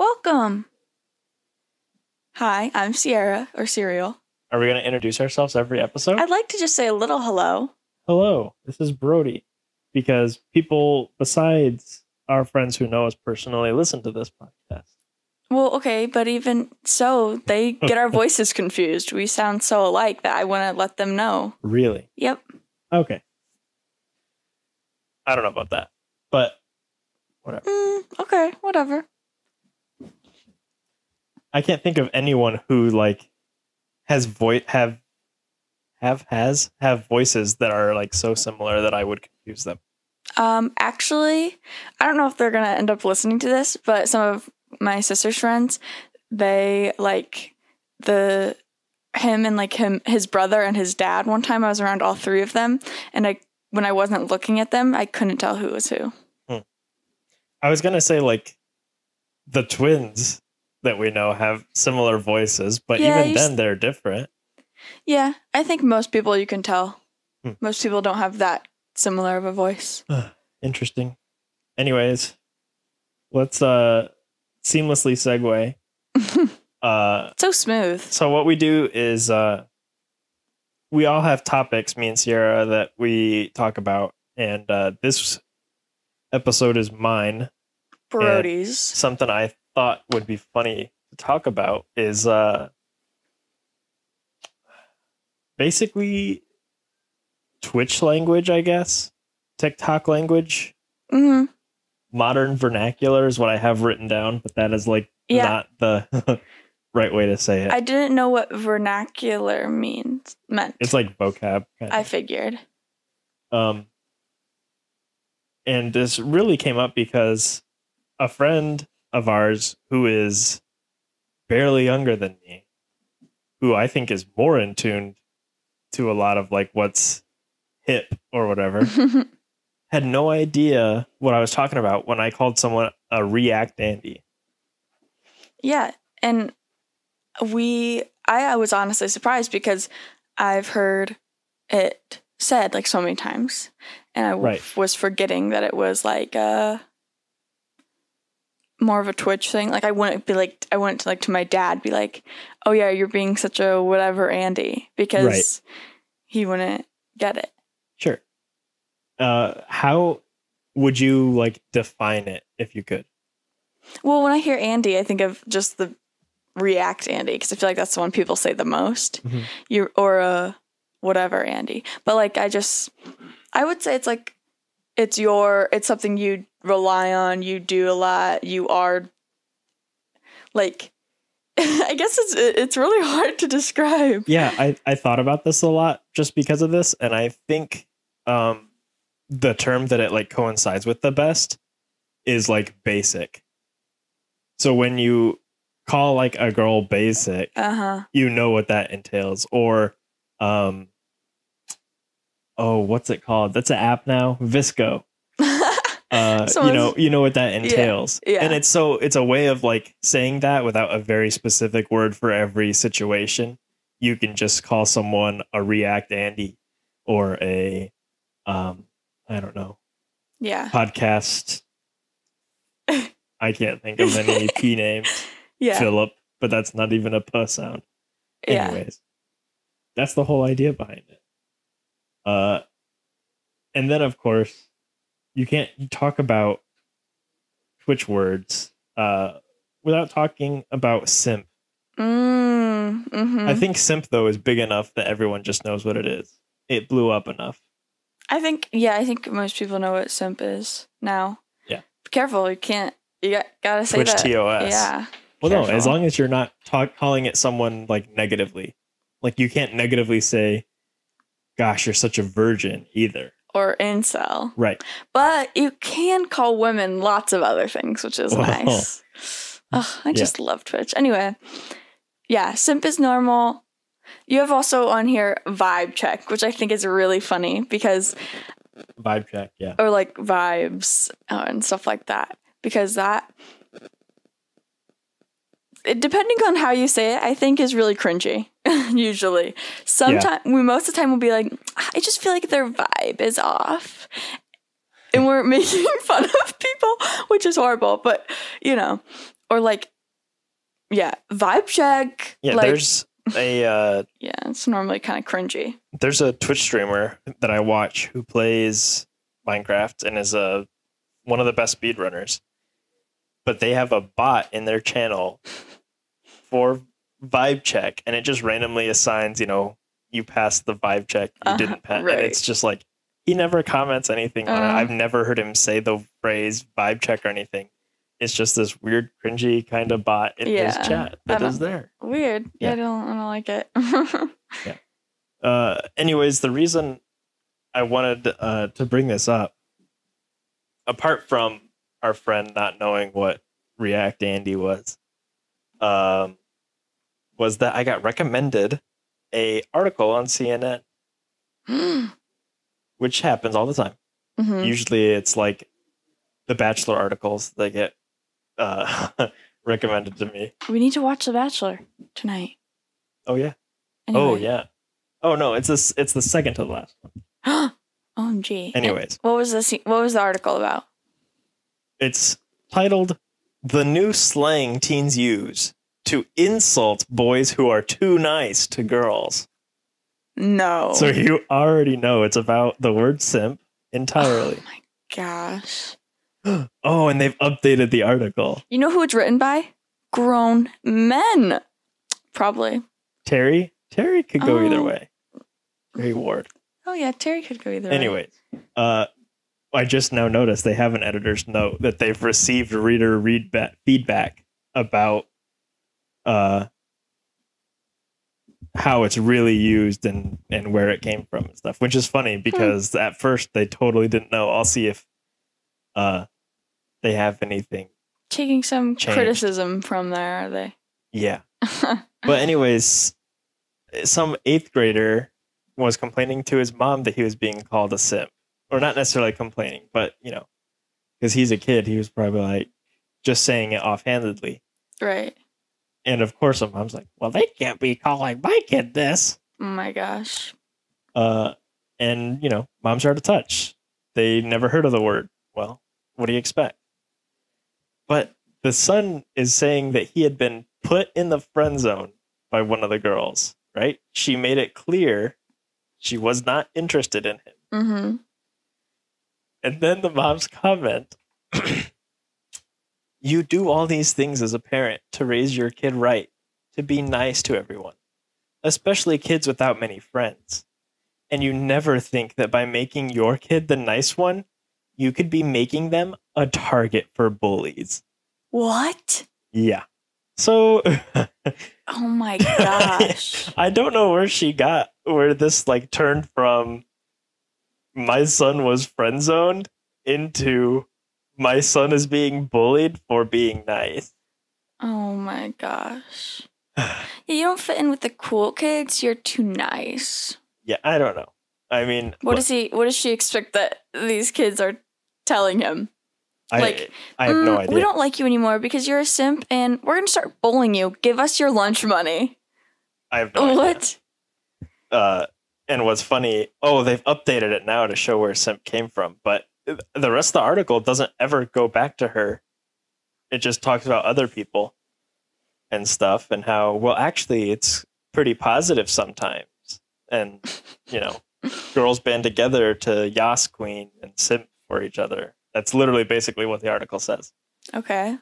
Welcome. Hi, I'm Sierra, or Serial. Are we going to introduce ourselves every episode? I'd like to just say a little hello. Hello, this is Brody. Because people besides our friends who know us personally listen to this podcast. Well, okay, but even so, they get our voices confused. We sound so alike that I want to let them know. Really? Yep. Okay. I don't know about that, but whatever. Okay, whatever. I can't think of anyone who has have voices that are like so similar that I would confuse them. Actually, I don't know if they're gonna end up listening to this, but some of my sister's friends, they like his brother and his dad. One time I was around all three of them, and when I wasn't looking at them, I couldn't tell who was who. I was gonna say like the twins that we know have similar voices, but even then they're different. Yeah, I think most people you can tell. Most people don't have that similar of a voice. Interesting. Anyways, let's seamlessly segue. So smooth. So what we do is we all have topics, me and Sierra, that we talk about, and this episode is mine. Brody's. Something I thought would be funny to talk about is basically Twitch language, I guess. TikTok language. Mm-hmm. Modern vernacular is what I have written down, but that is not the right way to say it. I didn't know what vernacular meant. It's like vocab. I figured. And this really came up because a friend of ours who is barely younger than me, who I think is more in tune to a lot of like what's hip or whatever, had no idea what I was talking about when I called someone a React Andy. Yeah, and I was honestly surprised because I've heard it said like so many times, and I was forgetting that it was like more of a Twitch thing. Like I went to my dad, be like, "Oh yeah, you're being such a whatever Andy," because he wouldn't get it. Sure. How would you like define it if you could? Well, when I hear Andy, I think of just the React Andy, because I feel like that's the one people say the most. Mm-hmm. Or whatever Andy. But like I would say it's like it's something you rely on, you do a lot, you are like I guess it's really hard to describe. Yeah, I thought about this a lot just because of this, and I think the term that it like coincides with the best is like basic. So when you call like a girl basic, you know what that entails. Or what's it called? That's an app now, Visco. You know what that entails. Yeah. And it's a way of like saying that without a very specific word for every situation. You can just call someone a React Andy or a I don't know. Yeah. Podcast. I can't think of any P names. Yeah. Philip, but that's not even a P sound. Anyways, that's the whole idea behind it. And then of course, you can't talk about Twitch words without talking about simp. Mm-hmm. I think simp though is big enough that everyone just knows what it is. It blew up enough. I think most people know what simp is now. Yeah. Be careful, you gotta say Twitch that. TOS. Yeah. Well, careful. No, as long as you're not calling it someone like negatively. Like you can't negatively say, gosh, you're such a virgin either. Or incel. Right. But you can call women lots of other things, which is nice. I just love Twitch. Anyway, yeah, simp is normal. You have also on here vibe check, which I think is really funny because... Vibe check, yeah. Or like vibes and stuff like that. Because depending on how you say it, I think is really cringy. Usually, most of the time we'll be like, I just feel like their vibe is off, and we're making fun of people, which is horrible. But or like, yeah, vibe check. Yeah, like, there's a yeah, it's normally kind of cringy. there's a Twitch streamer that I watch who plays Minecraft and is one of the best speedrunners. But they have a bot in their channel for vibe check, and it just randomly assigns, you passed the vibe check, you didn't pass. Right. And it's just like, he never comments anything on it. I've never heard him say the phrase vibe check or anything. It's just this weird, cringy kind of bot in his chat that is there. Weird. Yeah. I don't like it. Yeah. Anyways, the reason I wanted to bring this up, apart from our friend not knowing what React Andy was that I got recommended a article on CNN, which happens all the time. Mm-hmm. Usually it's like the Bachelor articles that get recommended to me. We need to watch The Bachelor tonight. Oh yeah. Anyway. Oh yeah. Oh no, it's the second to the last one. OMG. Anyways, what was the article about? It's titled "The New Slang Teens Use to Insult Boys Who Are Too Nice to Girls." No. So you already know it's about the word simp entirely. Oh my gosh. Oh, and they've updated the article. You know who it's written by? Grown men. Probably. Terry? Terry could go either way. Terry Ward. Oh yeah, Terry could go either way. Anyways, I just now noticed they have an editor's note that they've received reader feedback about how it's really used and where it came from and stuff, which is funny because at first they totally didn't know. I'll see if they have anything. Taking some changed. criticism from there, are they? Yeah. But anyways, some 8th grader was complaining to his mom that he was being called a simp. Or not necessarily complaining, but, because he's a kid, he was probably like just saying it offhandedly. Right. And of course, the mom's like, well, they can't be calling my kid this. Oh my gosh. And, moms are out of touch. They never heard of the word. Well, what do you expect? But the son is saying that he had been put in the friend zone by one of the girls, right? She made it clear she was not interested in him. Mm-hmm. And then the mom's comment, you do all these things as a parent to raise your kid right, to be nice to everyone, especially kids without many friends. And you never think that by making your kid the nice one, you could be making them a target for bullies. What? Yeah. So... oh my gosh. I don't know where this turned from my son was friend zoned into my son is being bullied for being nice. Oh my gosh. You don't fit in with the cool kids. You're too nice. Yeah, I don't know. I mean, what does she expect that these kids are telling him? I have no idea. We don't like you anymore because you're a simp and we're going to start bullying you. Give us your lunch money. I have no idea. What? And what's funny, they've updated it now to show where simp came from, but the rest of the article doesn't ever go back to her. It just talks about other people and stuff and how, well, actually, it's pretty positive sometimes. And, girls band together to Yas Queen and simp for each other. That's literally basically what the article says. Okay.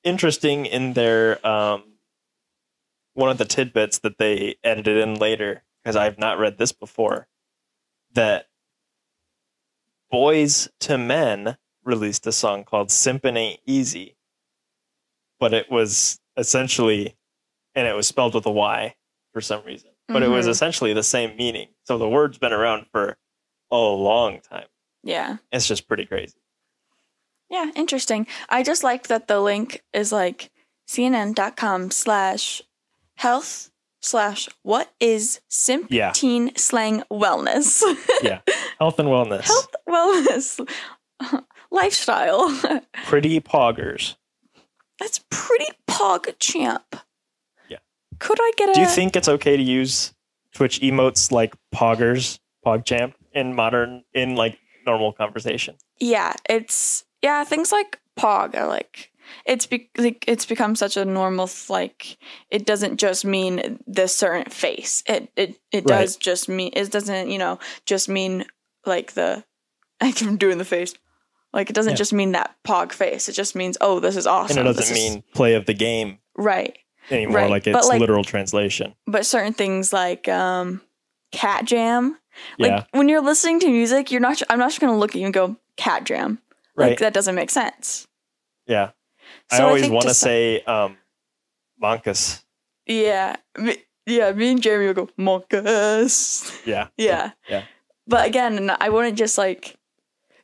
Interesting in their one of the tidbits that they edited in later, because I've not read this before, that Boys to Men released a song called Simpin' Ain't Easy, but it was essentially, and it was spelled with a Y for some reason, but it was essentially the same meaning. So the word's been around for a long time. Yeah. It's just pretty crazy. Yeah, interesting. I just like that the link is cnn.com/health/what is simp teen slang wellness. Yeah. Health and wellness. Health, wellness, lifestyle. Pretty poggers. That's pretty pog champ. Yeah. Could I get Do you think it's okay to use Twitch emotes like poggers, pogchamp in normal conversation? Yeah, things like pog are it's become such a normal, like, it doesn't just mean this certain face. It does just mean, it doesn't, just mean like I'm doing the face. Like, it doesn't just mean that pog face. It just means, oh, this is awesome. And it doesn't mean play of the game. Right. Anymore. Like, it's literal translation. But certain things like cat jam. Like, when you're listening to music, I'm not just going to look at you and go, cat jam. Like, that doesn't make sense. Yeah. So I always want to say Monkus. Yeah. Yeah, me and Jeremy will go, Monkus. Yeah. Yeah. Yeah. But again, I wouldn't just, like,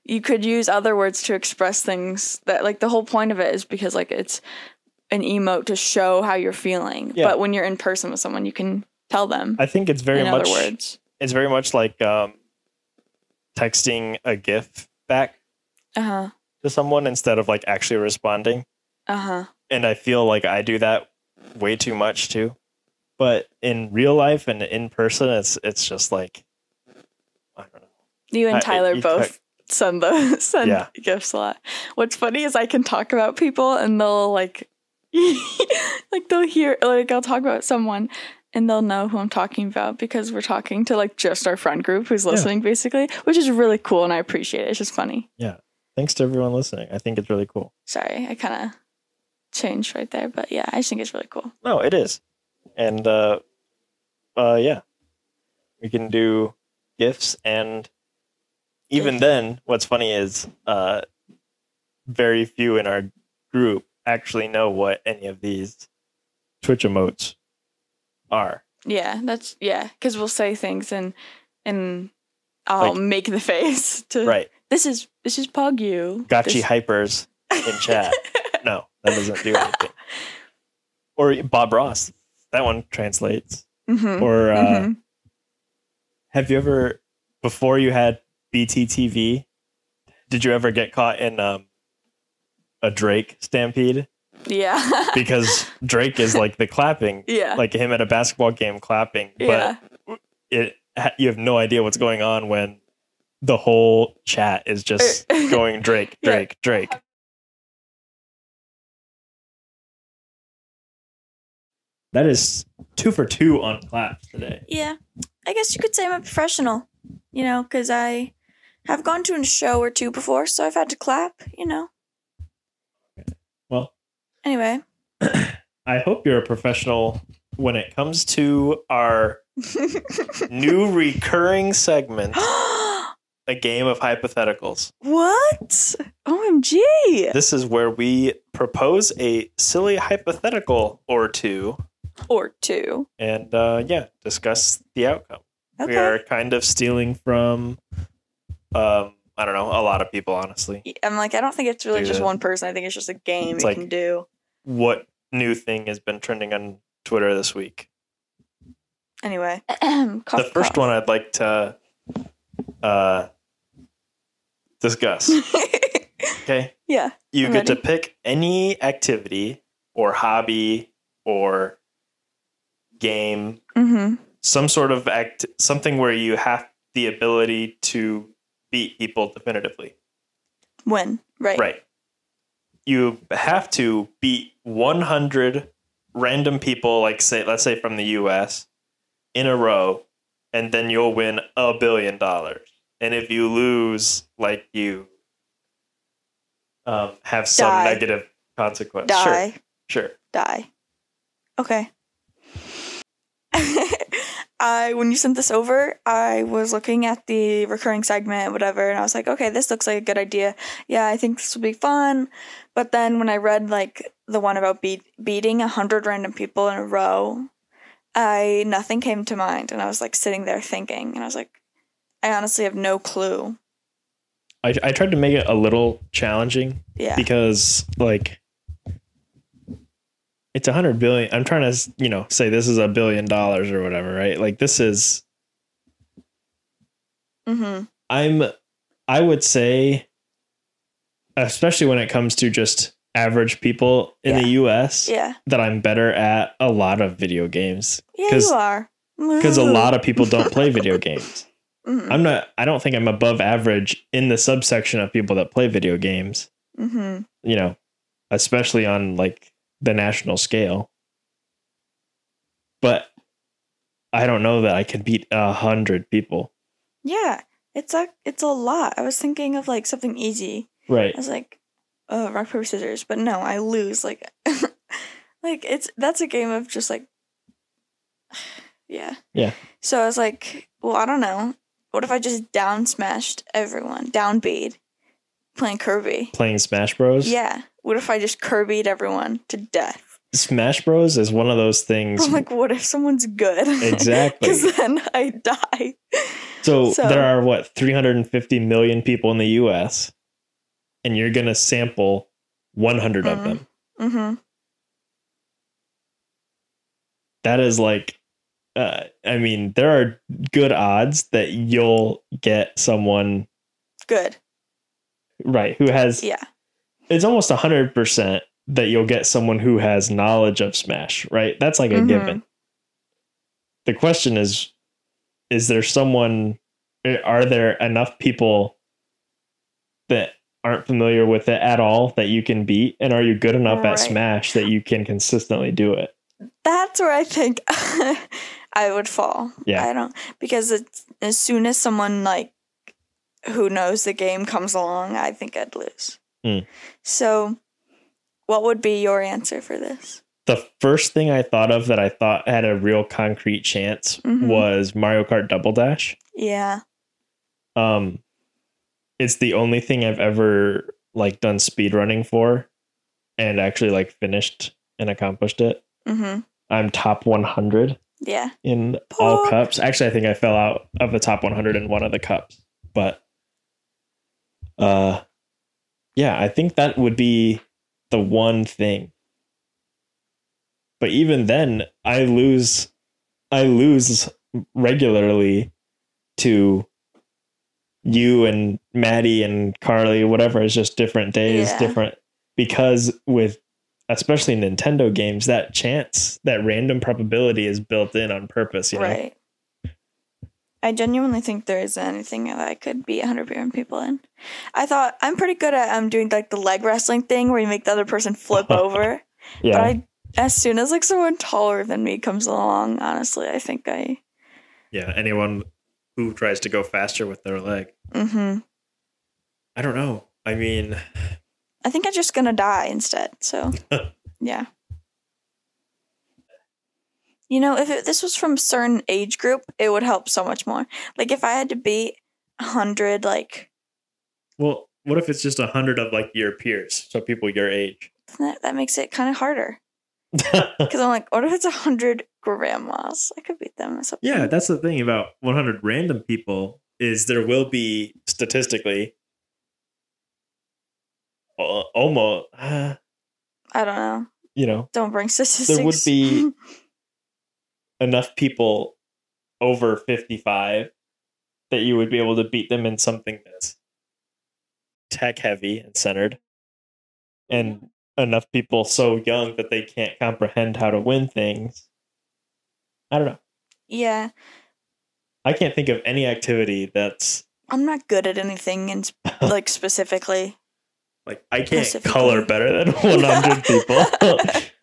you could use other words to express things that, like, the whole point of it is because, like, it's an emote to show how you're feeling. Yeah. But when you're in person with someone, you can tell them. I think it's very in much other words. It's very much like texting a GIF back to someone instead of, like, actually responding. And I feel like I do that way too much too. But in real life and in person, it's just like, I don't know. You and Tyler both send gifts a lot. What's funny is I can talk about people and they'll like they'll hear, like, I'll talk about someone and they'll know who I'm talking about because we're talking to, like, just our friend group who's listening, basically, which is really cool and I appreciate it. It's just funny. Yeah. Thanks to everyone listening. I think it's really cool. Sorry, I kind of changed right there, but yeah, I just think it's really cool. No, it is. And yeah, we can do GIFs, and even then, what's funny is very few in our group actually know what any of these Twitch emotes are. Yeah, because we'll say things and I'll, like, make the face to This is Pug you. Gotchi hypers in chat. No, that doesn't do anything. Or Bob Ross. That one translates. Or have you ever, before you had BTTV, did you ever get caught in a Drake stampede? Yeah. Because Drake is like the clapping. Yeah. Like him at a basketball game clapping. But you have no idea what's going on when the whole chat is just going Drake, Drake, Drake. That is 2 for 2 on claps today. Yeah. I guess you could say I'm a professional, because I have gone to a show or two before, so I've had to clap, Well. Anyway. I hope you're a professional when it comes to our new recurring segment, a game of hypotheticals. What? OMG. This is where we propose a silly hypothetical or two. And discuss the outcome. Okay. We are kind of stealing from I don't know, a lot of people, honestly. I'm like, I don't think it's really just one person. I think it's just a game you can do. What new thing has been trending on Twitter this week? Anyway. The first one I'd like to discuss. Okay? Yeah. You get to pick any activity or hobby or game, some sort of something where you have the ability to beat people definitively. Win, right? Right. You have to beat 100 random people, let's say from the US, in a row, and then you'll win $1 billion. And if you lose, you have some negative consequence. Die. Sure. Die. Okay. When you sent this over, I was looking at the recurring segment, whatever, and I was like, okay, this looks like a good idea. Yeah, I think this will be fun. But then when I read, the one about beating 100 random people in a row, nothing came to mind. And I was, sitting there thinking, and I was like, I honestly have no clue. I tried to make it a little challenging. Yeah. Because, it's 100 billion. I'm trying to, say this is $1 billion or whatever, right? This is. I would say, especially when it comes to just average people in the US, that I'm better at a lot of video games. Yeah, you are. Because a lot of people don't play video games. I don't think I'm above average in the subsection of people that play video games. especially on like the national scale. But I don't know that I could beat 100 people. Yeah, it's a lot. I was thinking of like something easy. Right. I was like, rock, paper, scissors. But no, I lose. Like, that's a game of just like, yeah. Yeah. So I was like, well, I don't know. What if I just down smashed everyone? Down beat. Playing Kirby. Playing Smash Bros? Yeah. What if I just Kirby'd everyone to death? Smash Bros is one of those things. I'm like, what if someone's good? Exactly. Because then I die. So there are, 350 million people in the U.S., and you're going to sample 100 of them. Mm-hmm. That is like, I mean, there are good odds that you'll get someone good. Right, who has... Yeah. It's almost 100% that you'll get someone who has knowledge of Smash, right? That's like a given. The question is there someone... Are there enough people that aren't familiar with it at all that you can beat? And are you good enough at Smash that you can consistently do it? That's where I think I would fall. Yeah. I don't... Because as soon as someone like who knows the game comes along, I think I'd lose. So what would be your answer for this? The first thing I thought of that I thought had a real concrete chance was Mario Kart Double Dash. Yeah. It's the only thing I've ever like done speedrunning for and actually like finished and accomplished it. I'm top 100 in all cups. Actually, I think I fell out of the top 100 in one of the cups, but yeah, I think that would be the one thing. But even then, I lose regularly to you and Maddie and Carly, whatever. It's just different days, different, because with especially Nintendo games, that chance, that random probability is built in on purpose, you know? Right. I genuinely think there isn't anything that I could beat 100 people in. I thought I'm pretty good at doing like the leg wrestling thing where you make the other person flip over. Yeah. But as soon as like someone taller than me comes along, honestly, I think Yeah, anyone who tries to go faster with their leg. I don't know. I mean, I think I'm just gonna die instead. So yeah. You know, if this was from a certain age group, it would help so much more. Like, if I had to beat 100, like... Well, what if it's just 100 of, like, your peers? So people your age. That makes it kind of harder. Because I'm like, what if it's 100 grandmas? I could beat them. Yeah, that's the thing about 100 random people is there will be, statistically, almost... I don't know. You know. Don't bring statistics. There would be... enough people over 55 that you would be able to beat them in something that's tech heavy and centered, and enough people so young that they can't comprehend how to win things. I don't know. Yeah. I can't think of any activity I'm not good at anything in like specifically. Like I can't color better than 100 people.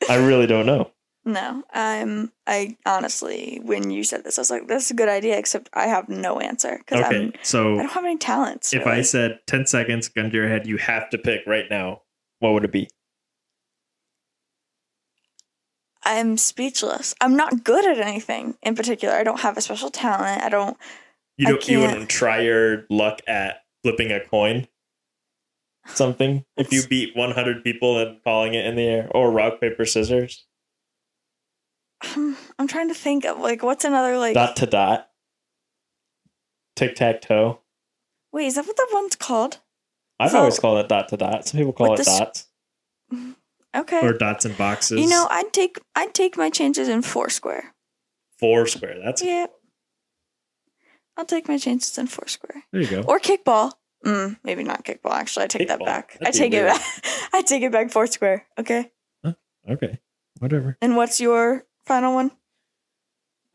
I really don't know. No, I honestly, when you said this, I was like, "That's a good idea," except I have no answer because I don't have any talents. If I said 10 seconds, gun to your head, you have to pick right now, what would it be? I'm speechless. I'm not good at anything in particular. I don't have a special talent. You wouldn't try your luck at flipping a coin? Something? If you beat 100 people and calling it in the air, or rock, paper, scissors? I'm trying to think of like what's another like dot to dot, tic tac toe. Wait, is that what that one's called? I've always called it dot to dot. Some people call it dots. Okay. Or dots and boxes. You know, I'd take my chances in Foursquare. Foursquare. That's I'll take my chances in Foursquare. There you go. Or kickball. Maybe not kickball. Actually, I take that back. I take it back. I take it back. Foursquare. Okay. Huh? Okay. Whatever. And what's your final one?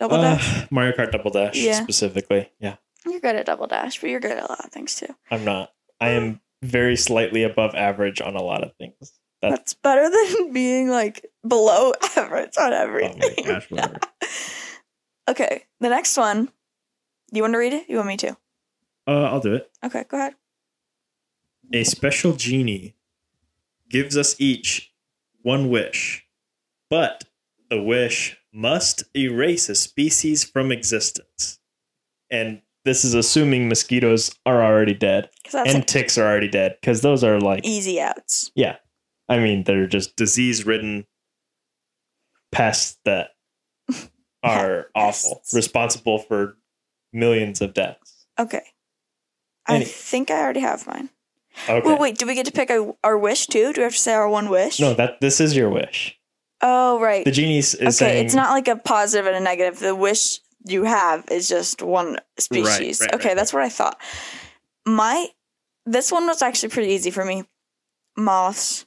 Double Dash? Mario Kart Double Dash, specifically. Yeah. You're good at Double Dash, but you're good at a lot of things too. I'm not. I am very slightly above average on a lot of things. That's better than being like below average on everything. Oh my gosh, whatever. Okay, the next one. You want to read it? You want me to? I'll do it. Okay, go ahead. A special genie gives us each one wish, but the wish must erase a species from existence. And this is assuming mosquitoes are already dead and like ticks are already dead, because those are like easy outs. Yeah. I mean, they're just disease-ridden pests that are awful, responsible for millions of deaths. Okay. I think I already have mine. Okay. Well, wait, do we get to pick our wish too? Do we have to say our one wish? No, this is your wish. Oh, right. The genie is saying... it's not like a positive and a negative. The wish you have is just one species. Right, that's what I thought. This one was actually pretty easy for me. Moths.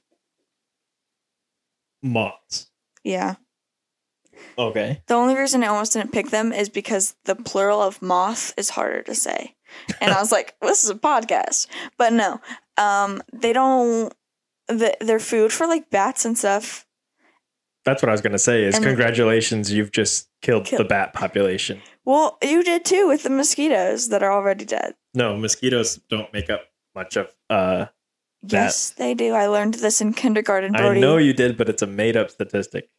Moths. Yeah. Okay. The only reason I almost didn't pick them is because the plural of moth is harder to say. And I was like, this is a podcast. But no. They don't... They're food for like bats and stuff. That's what I was going to say is congratulations, you've just killed the bat population. Well, you did too with the mosquitoes that are already dead. No, mosquitoes don't make up much of Yes, they do. I learned this in kindergarten, Brody. I know you did, but it's a made-up statistic.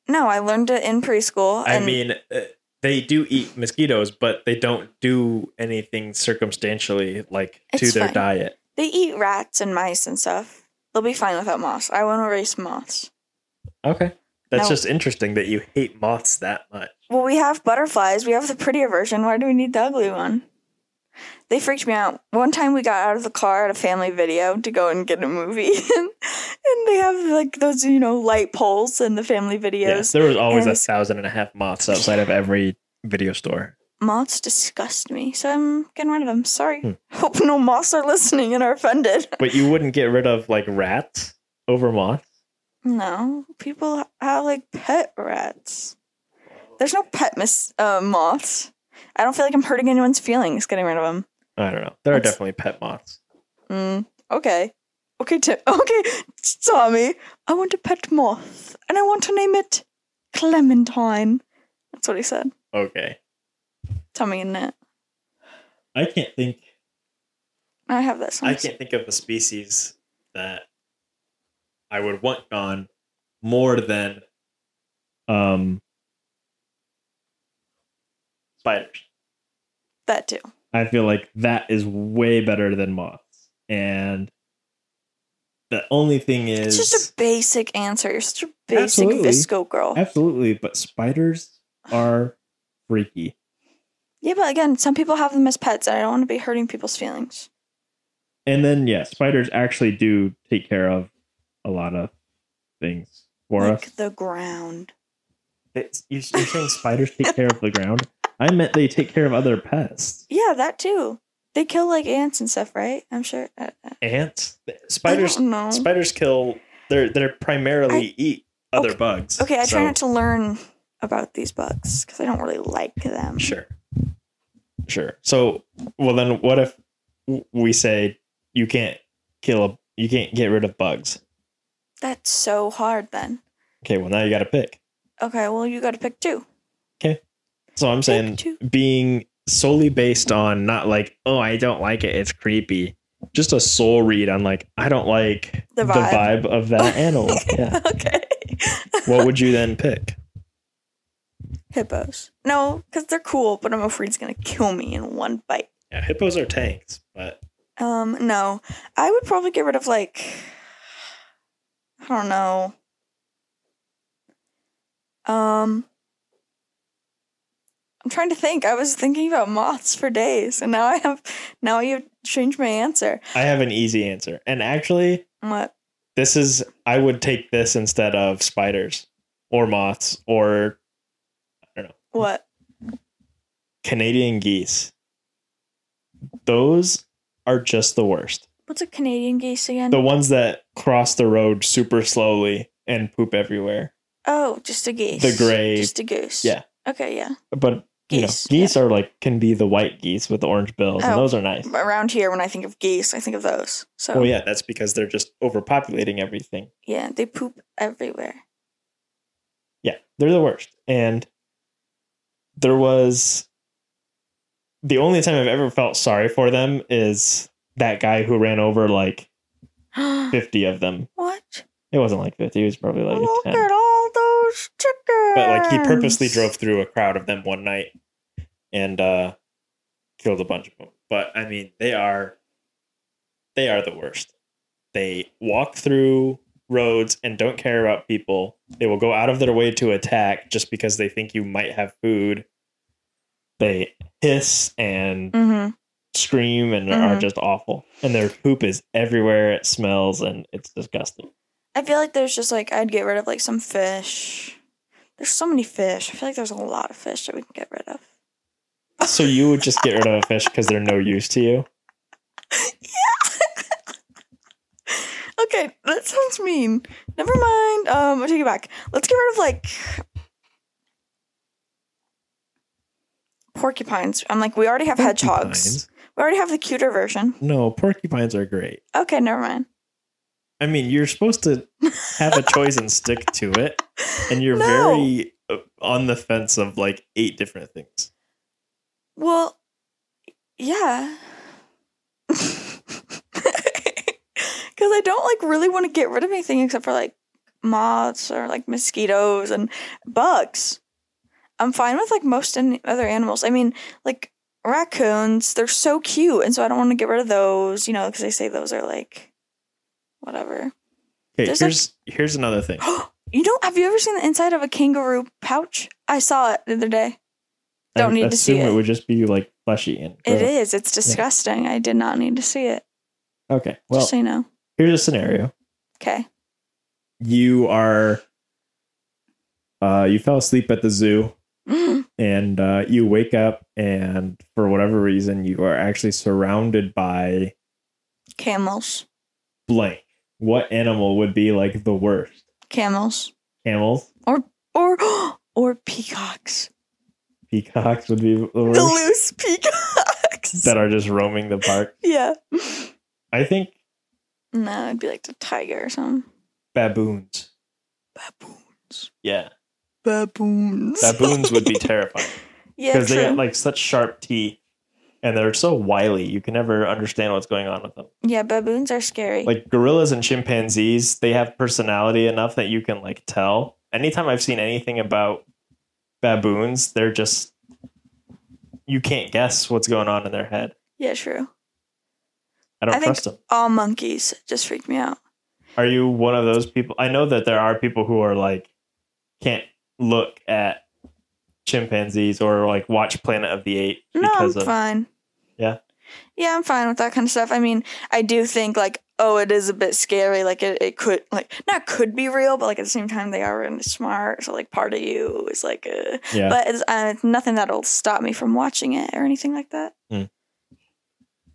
No, I learned it in preschool. I mean, they do eat mosquitoes, but they don't do anything circumstantially like to their diet. They eat rats and mice and stuff. They'll be fine without moths. I want to erase moths. Okay. That's just interesting that you hate moths that much. Well, we have butterflies. We have the prettier version. Why do we need the ugly one? They freaked me out. One time we got out of the car at a family video to go and get a movie. and they have like those, light poles in the family videos. Yes, there was always 1,500 moths outside of every video store. Moths disgust me, so I'm getting rid of them. Sorry. Hope no moths are listening and are offended. But you wouldn't get rid of like rats over moths? No, people have like pet rats. There's no pet moths. I don't feel like I'm hurting anyone's feelings getting rid of them. I don't know. There are definitely pet moths. Okay. Okay, Tommy. I want a pet moth, and I want to name it Clementine. That's what he said. Okay. Tommy and Nat. I can't think. I have this one. I can't think of a species that I would want gone more than spiders. That too. I feel like that is way better than moths. And the only thing is... It's just a basic answer. You're such a basic visco girl. Absolutely. But spiders are freaky. Yeah, but again, some people have them as pets, and I don't want to be hurting people's feelings. And then, spiders actually do take care of a lot of things for us. Like the ground. You're saying spiders take care of the ground? I meant they take care of other pests. Yeah, that too. They kill like ants and stuff, right? I'm sure. Ants? Spiders? Spiders kill. They're primarily eat other bugs. Okay, I try not to learn about these bugs because I don't really like them. Sure. So, well, then what if we say you can't get rid of bugs? That's so hard then. Okay, well, now you got to pick. Okay, well, you got to pick two. Okay. So I'm saying being solely based on not like, oh, I don't like it, it's creepy. Just a soul read on like, I don't like the vibe of that animal. Yeah. Okay. What would you then pick? Hippos. No, because they're cool, but I'm afraid it's going to kill me in one bite. Yeah, hippos are tanks, but... No. I would probably get rid of like... I don't know. I'm trying to think. I was thinking about moths for days, and now you've changed my answer. I have an easy answer. And actually, what? I would take this instead of spiders or moths or, I don't know. What? Canadian geese. Those are just the worst. What's a Canadian geese again? The ones that cross the road super slowly and poop everywhere. Oh, just a geese. The gray. Just a goose. Yeah. Okay, yeah. But Geese are like can be the white geese with the orange bills, and those are nice. Around here, when I think of geese, I think of those. So. Oh yeah, that's because they're just overpopulating everything. Yeah, they poop everywhere. Yeah, they're the worst. And there was the only time I've ever felt sorry for them is that guy who ran over like 50 of them. What? It wasn't like 50. It was probably like Look 10. at all those chickens. But like he purposely drove through a crowd of them one night and killed a bunch of them. But I mean, they are the worst. They walk through roads and don't care about people. They will go out of their way to attack just because they think you might have food. They hiss and scream and are just awful. And their poop is everywhere. It smells and it's disgusting. I feel like there's just like, I'd get rid of like some fish. There's so many fish. I feel like there's a lot of fish that we can get rid of. So you would just get rid of a fish because they're no use to you? Yeah. Okay, that sounds mean. Never mind. I'll take it back. Let's get rid of like porcupines. I'm like, we already have hedgehogs. We already have the cuter version. No, porcupines are great. Okay, never mind. I mean, you're supposed to have a choice and stick to it. And you're very on the fence of like 8 different things. Well, yeah. Because I don't like really want to get rid of anything except for like moths or like mosquitoes and bugs. I'm fine with like most other animals. I mean, like raccoons, they're so cute. And so I don't want to get rid of those, because they say those are like, whatever. Okay, here's another thing. Have you ever seen the inside of a kangaroo pouch? I saw it the other day. Don't need to see it. I assume it would just be like fleshy and gross. It is. It's disgusting. Yeah. I did not need to see it. Okay, well, just so you know. Here's a scenario. Okay. You fell asleep at the zoo and you wake up and for whatever reason you are actually surrounded by camels. Blank. What animal would be like the worst? Camels. Or peacocks. Peacocks would be the worst. The loose peacocks that are just roaming the park. Yeah. I think. No, it'd be like the tiger or something. Baboons. Yeah. Baboons. Baboons would be terrifying. Yeah, because they have like such sharp teeth and they're so wily. You can never understand what's going on with them. Yeah, baboons are scary. Like gorillas and chimpanzees, they have personality enough that you can like tell. Anytime I've seen anything about baboons, they're just, you can't guess what's going on in their head. Yeah, true. I don't trust them. All monkeys just freak me out. Are you one of those people? I know that there are people who are like, can't look at chimpanzees or like watch Planet of the Apes. No, I'm fine. Yeah? Yeah, I'm fine with that kind of stuff. I mean, I do think like, it is a bit scary. Like it could not could be real, but like at the same time they are really smart. So like part of you is like but it's nothing that'll stop me from watching it or anything like that.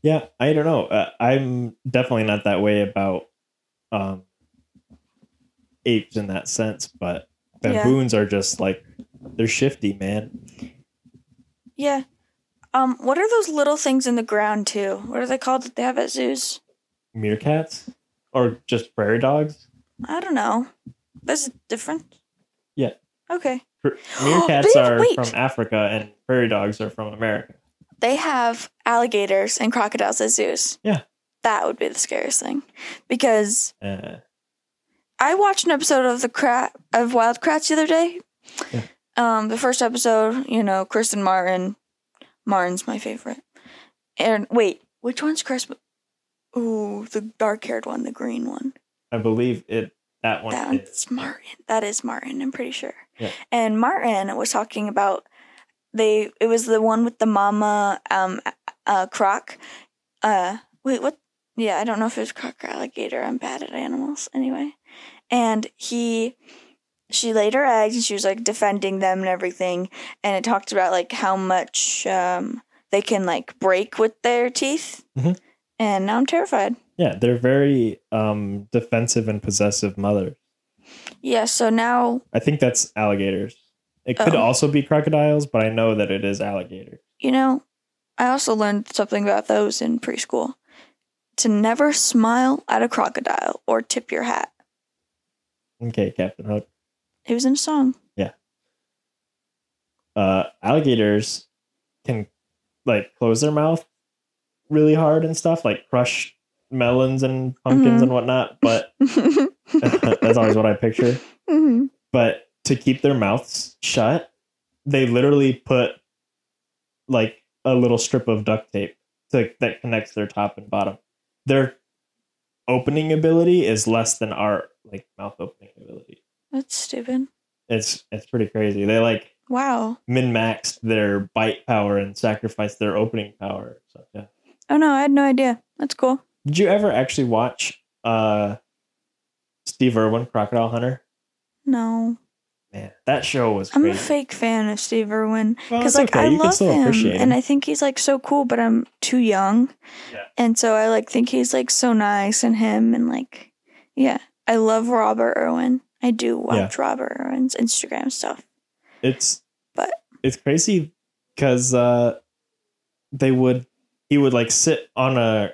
Yeah, I don't know. I'm definitely not that way about apes in that sense, but baboons are just like, they're shifty, man. Yeah. What are those little things in the ground too? What are they called that they have at zoos? Meerkats? Or just prairie dogs? I don't know. That's different. Yeah. Okay. Meerkats are from Africa and prairie dogs are from America. They have alligators and crocodiles at zoos. Yeah. That would be the scariest thing. Because I watched an episode of Wild Kratts the other day. Yeah. The first episode, Kristen Martin. Martin's my favorite. And wait, which one's Chris? Ooh, the dark-haired one, the green one. I believe that one is Martin. That is Martin, I'm pretty sure. Yeah. And Martin was talking about it was the one with the mama croc. Wait, what? Yeah, I don't know if it was croc or alligator. I'm bad at animals anyway. And she laid her eggs and she was like defending them and everything. And it talked about like how much they can like break with their teeth. Mm-hmm. And now I'm terrified. Yeah, they're very defensive and possessive mothers. Yeah, so now... I think that's alligators. It could also be crocodiles, but I know that it is alligator. You know, I also learned something about those in preschool. To never smile at a crocodile or tip your hat. Okay, Captain Hook. It was in a song. Yeah. Alligators can like close their mouth really hard and stuff, like crush melons and pumpkins and whatnot, but that's always what I picture. But to keep their mouths shut, they literally put like a little strip of duct tape that connects their top and bottom. Their opening ability is less than our like mouth opening ability. That's stupid. It's pretty crazy. They like min-maxed their bite power and sacrificed their opening power. So yeah. Oh no, I had no idea. That's cool. Did you ever actually watch Steve Irwin, Crocodile Hunter? No. Man, that show was crazy. I'm a fake fan of Steve Irwin. Because like I love him and I think he's like so cool, but I'm too young. Yeah. And so I like think he's like so nice and him and like yeah. I love Robert Irwin. I do watch Robert Irwin's Instagram stuff. It's crazy because he would like sit on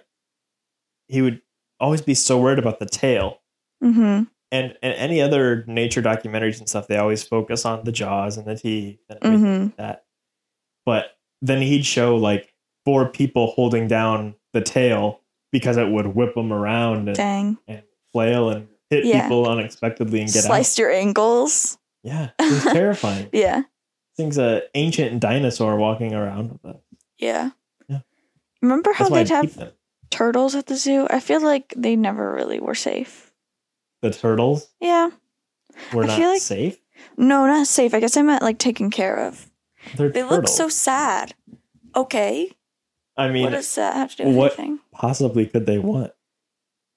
he would always be so worried about the tail. Mm-hmm. And any other nature documentaries and stuff, they always focus on the jaws and the teeth and everything like that. But then he'd show like 4 people holding down the tail because it would whip them around and flail and hit people unexpectedly and get Sliced your ankles. Yeah, it was terrifying. Yeah. Thing's an ancient dinosaur walking around with us. Yeah. Yeah. Remember how they'd have turtles at the zoo? I feel like they never really were safe. The turtles? Yeah. Were not safe? No, not safe. I guess I meant like taken care of. They look so sad. Okay. I mean, what does that have to do with anything? What possibly could they want?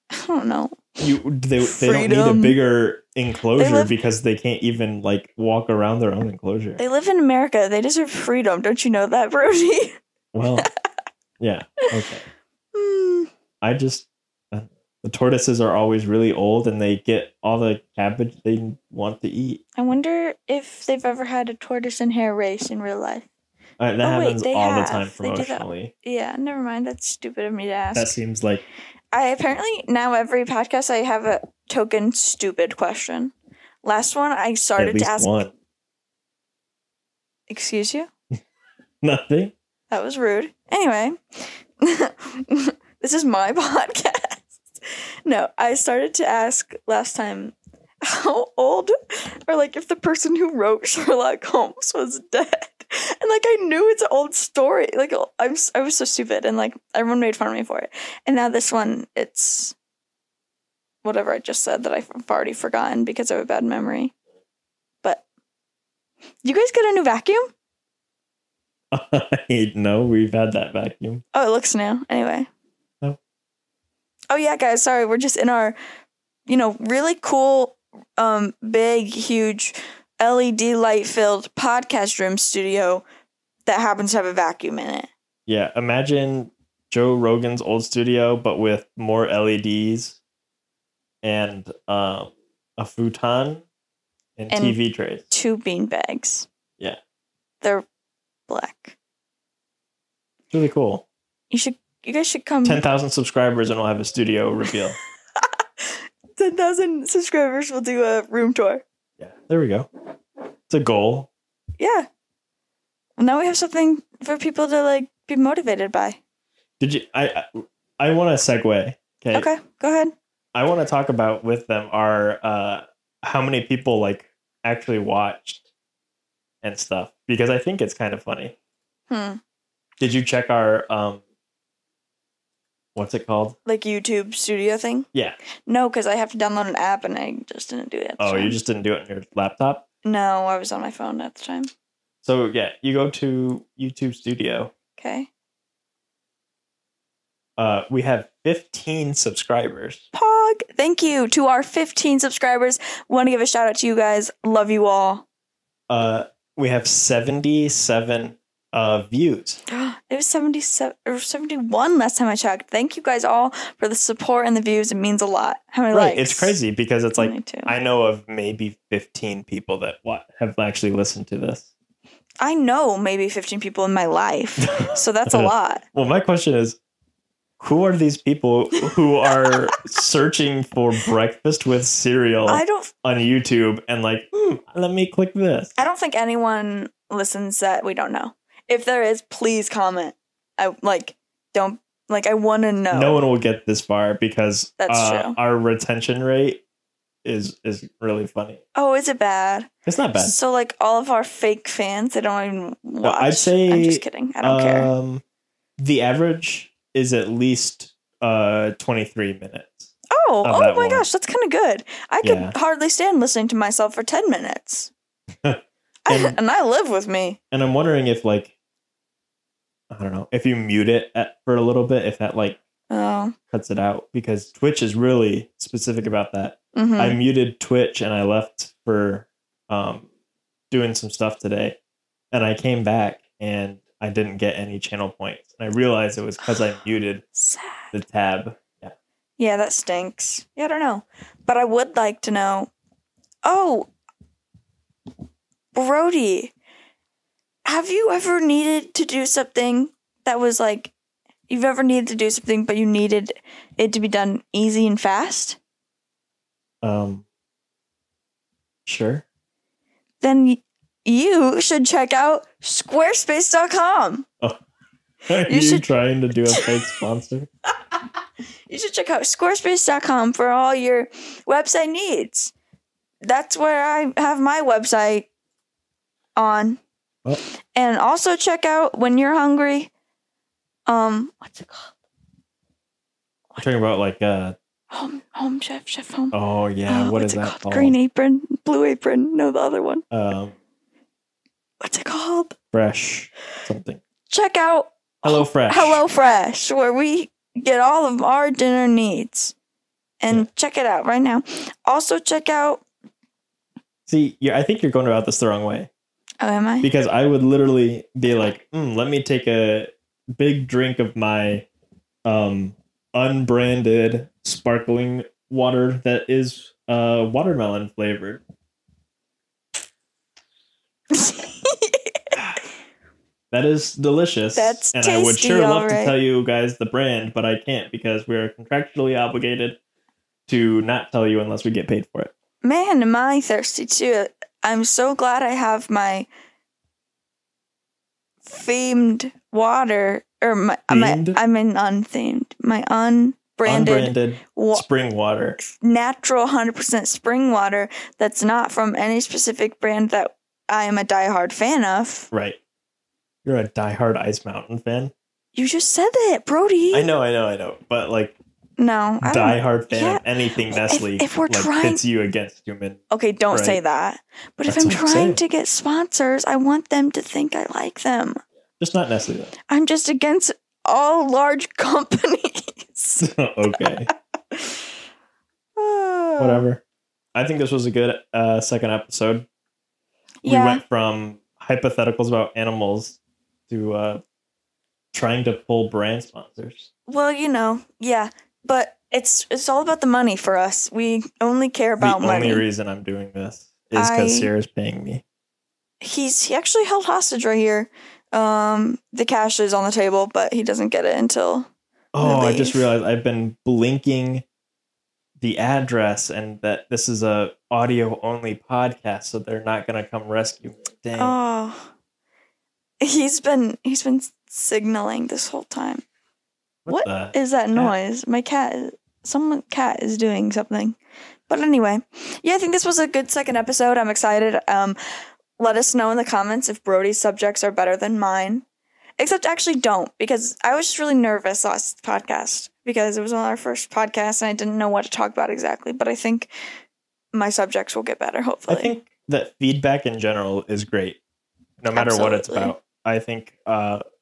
I don't know. They don't need a bigger enclosure because they can't even like walk around their own enclosure. They live in America. They deserve freedom. Don't you know that, Brody? Well, yeah. Okay. The tortoises are always really old and they get all the cabbage they want to eat. I wonder if they've ever had a tortoise and hare race in real life. That happens all the time promotionally. Yeah, never mind. That's stupid of me to ask. That seems like... I apparently, now every podcast, I have a token stupid question. Last one, I started to ask... one. Excuse you? Nothing. That was rude. Anyway, this is my podcast. No, I started to ask last time how old, or like if the person who wrote Sherlock Holmes was dead. And like I knew it's an old story. Like I was so stupid, and like everyone made fun of me for it. And now this one, it's whatever I just said that I've already forgotten because I have a bad memory. But you guys get a new vacuum? No, we've had that vacuum. Oh, it looks new. Anyway. Oh yeah, guys, sorry. We're just in our, really cool, big, huge LED light-filled podcast room studio that happens to have a vacuum in it. Yeah, imagine Joe Rogan's old studio, but with more LEDs and a futon and TV trays. 2 beanbags. Yeah. They're black. It's really cool. You guys should come. 10,000 subscribers and we'll have a studio reveal. 10,000 subscribers, we'll do a room tour. Yeah, there we go. It's a goal. Yeah. Well, now we have something for people to like be motivated by. Did you? I want to segue. Okay, go ahead. I want to talk about with them our how many people like actually watched and stuff because I think it's kind of funny. Did you check our what's it called? Like YouTube studio thing? Yeah. No, because I have to download an app and I just didn't do it. Oh, you just didn't do it on your laptop? No, I was on my phone at the time. So yeah, you go to YouTube Studio. Okay. We have 15 subscribers. Pog! Thank you to our 15 subscribers. Want to give a shout out to you guys. Love you all. We have 77 views. It was 77 or 71 last time I checked. Thank you guys all for the support and the views. It means a lot. How many likes? It's crazy because it's like 22. I know of maybe 15 people that have actually listened to this. I know maybe 15 people in my life, so that's a lot. Well, my question is, who are these people who are searching for breakfast with cereal on YouTube and like, let me click this? I don't think anyone listens that we don't know. If there is, please comment. I want to know. No one will get this far because that's true. Our retention rate is really funny. Oh, is it bad? It's not bad. So like all of our fake fans, they don't even watch. No, I'd say I'm just kidding. I don't care. The average is at least 23 minutes. Oh my gosh, that's kind of good. I could hardly stand listening to myself for 10 minutes. And I live with me. And I'm wondering if like, I don't know, if you mute it for a little bit, if that like cuts it out, because Twitch is really specific about that. Mm-hmm. I muted Twitch and I left for doing some stuff today, and I came back and I didn't get any channel points, and I realized it was because I muted the tab. Yeah, that stinks. Yeah, I don't know, but I would like to know. Oh, Brody, have you ever needed to do something that was like, you've ever needed to do something, but you needed it to be done easy and fast? Sure. Then you should check out squarespace.com. Oh. Are you trying to do a fake sponsor? You should check out squarespace.com for all your website needs. That's where I have my website on. Oh. And also check out When You're Hungry. What's it called? You're talking about like Home Chef Home. Oh yeah, what is that called? Green Apron, Blue Apron. No, the other one. What's it called? Fresh something. Check out HelloFresh, where we get all of our dinner needs. And check it out right now. Also check out. See, I think you're going about this the wrong way. Oh, am I? Because I would literally be like, let me take a big drink of my unbranded sparkling water that is watermelon flavored. That is delicious. That's and tasty, I would sure love right. to tell you guys the brand, but I can't because we're contractually obligated to not tell you unless we get paid for it. Man, am I thirsty too. I'm so glad I have my themed water, or my unthemed, my unbranded spring water, natural 100% spring water that's not from any specific brand that I am a diehard fan of. Right. You're a diehard Ice Mountain fan? You just said that, Brody. I know. But like, no, diehard fan of anything Nestle if we're trying, pits you against human. Okay, don't say that. But if I'm trying to get sponsors, I want them to think I like them. Just not Nestle though. I'm just against all large companies. Okay. Whatever. I think this was a good second episode. We went from hypotheticals about animals to trying to pull brand sponsors. Well, but it's all about the money for us. We only care about money. The only reason I'm doing this is because Sarah's paying me. He actually held hostage right here. The cash is on the table, but he doesn't get it until. Oh, I just realized I've been blinking the address and that this is a audio only podcast, so they're not gonna come rescue me. Dang. Oh, he's been signaling this whole time. What is that noise? My cat is doing something. But anyway, I think this was a good second episode. I'm excited. Let us know in the comments if Brody's subjects are better than mine. Except actually don't, because I was just really nervous last podcast because it was on our first podcast and I didn't know what to talk about exactly. But I think my subjects will get better, hopefully. I think that feedback in general is great, no matter what it's about. I think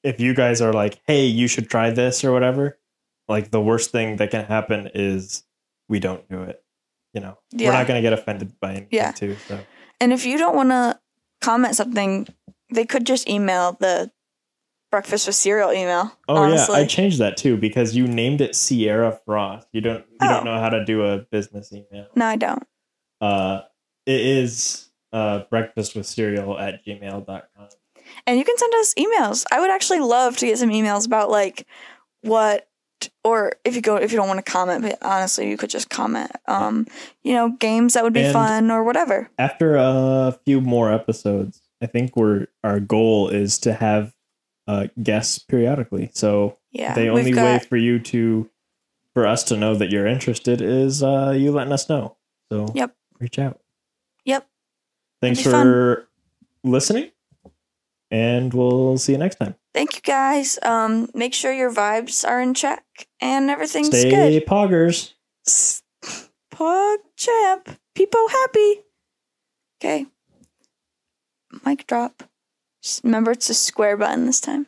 if you guys are like, hey, you should try this or whatever, like the worst thing that can happen is we don't do it. We're not going to get offended by anything too. So. And if you don't want to comment something, they could just email the breakfast with cereal email. Oh honestly. yeah, I changed that too because you named it Sierra Frost. You don't know how to do a business email. No, I don't. It is breakfastwithcereal@gmail.com. And you can send us emails. I would actually love to get some emails about like what, or if you don't want to comment, but honestly, you could just comment. Games that would be fun or whatever. After a few more episodes, I think our goal is to have guests periodically. So the only way for us to know that you're interested is you letting us know. So reach out. Yep. Thanks for listening, and we'll see you next time. Thank you, guys. Make sure your vibes are in check and everything's good. Stay poggers. Pog champ. Peepo happy. Okay. Mic drop. Just remember, it's a square button this time.